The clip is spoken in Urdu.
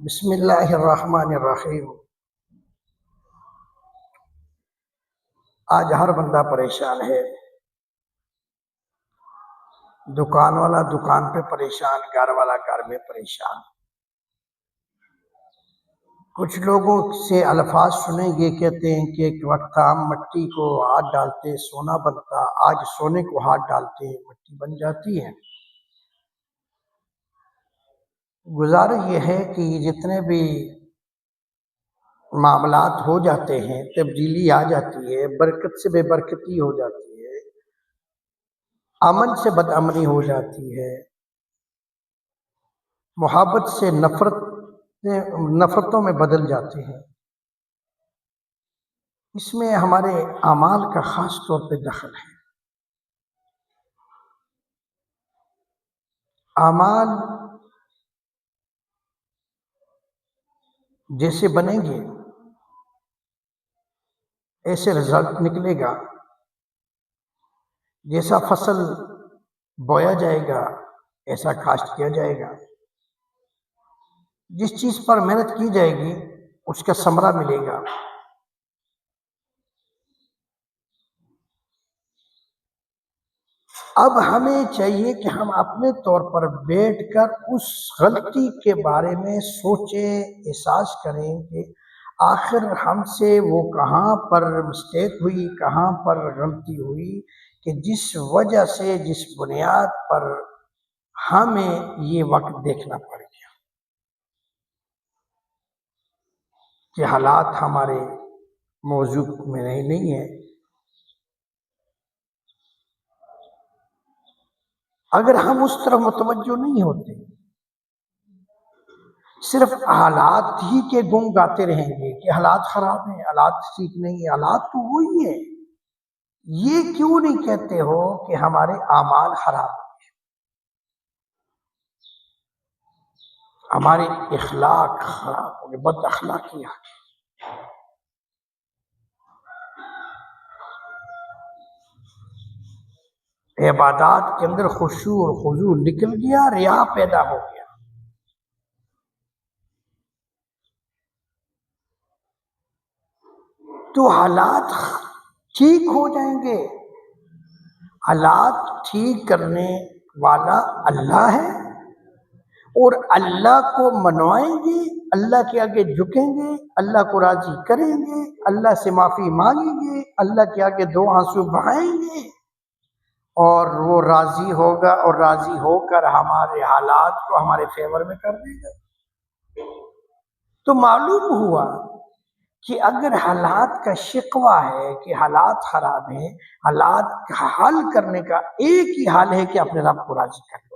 بسم اللہ الرحمن الرحیم۔ آج ہر بندہ پریشان ہے، دکان والا دکان پہ پریشان، گھر والا گھر میں پریشان۔ کچھ لوگوں سے الفاظ سنیں گے، کہتے ہیں کہ ایک وقت ہم مٹی کو ہاتھ ڈالتے سونا بنتا، آج سونے کو ہاتھ ڈالتے مٹی بن جاتی ہے۔ گزارش یہ ہے کہ جتنے بھی معاملات ہو جاتے ہیں، تبدیلی آ جاتی ہے، برکت سے بے برکتی ہو جاتی ہے، امن سے بد امنی ہو جاتی ہے، محبت سے نفرتوں میں بدل جاتے ہیں۔ اس میں ہمارے اعمال کا خاص طور پہ دخل ہے۔ اعمال جیسے بنیں گے ایسے رزلٹ نکلے گا، جیسا فصل بویا جائے گا ایسا کاشت کیا جائے گا، جس چیز پر محنت کی جائے گی اس کا ثمرہ ملے گا۔ اب ہمیں چاہیے کہ ہم اپنے طور پر بیٹھ کر اس غلطی کے بارے میں سوچیں، احساس کریں کہ آخر ہم سے وہ کہاں پر مسٹیک ہوئی، کہاں پر غلطی ہوئی، کہ جس وجہ سے، جس بنیاد پر ہمیں یہ وقت دیکھنا پڑ گیا کہ حالات ہمارے موضوع میں نہیں ہیں۔ اگر ہم اس طرف متوجہ نہیں ہوتے، صرف حالات ہی کے گن گاتے رہیں گے کہ حالات خراب ہیں، حالات ٹھیک نہیں ہیں، حالات تو وہی ہیں، یہ کیوں نہیں کہتے ہو کہ ہمارے اعمال خراب ہیں، ہمارے اخلاق خراب ہو گئے، بد اخلاقی آ گئی۔ عبادات کے اندر خشوع اور خضوع نکل گیا، ریا پیدا ہو گیا۔ تو حالات ٹھیک ہو جائیں گے۔ حالات ٹھیک کرنے والا اللہ ہے، اور اللہ کو منوائیں گے، اللہ کے آگے جھکیں گے، اللہ کو راضی کریں گے، اللہ سے معافی مانگیں گے، اللہ کے آگے دو آنسو بہائیں گے، اور وہ راضی ہوگا، اور راضی ہو کر ہمارے حالات کو ہمارے فیور میں کر دے گا۔ تو معلوم ہوا کہ اگر حالات کا شکوہ ہے کہ حالات خراب ہیں، حالات کا حل کرنے کا ایک ہی حل ہے کہ اپنے رب کو راضی کرنا۔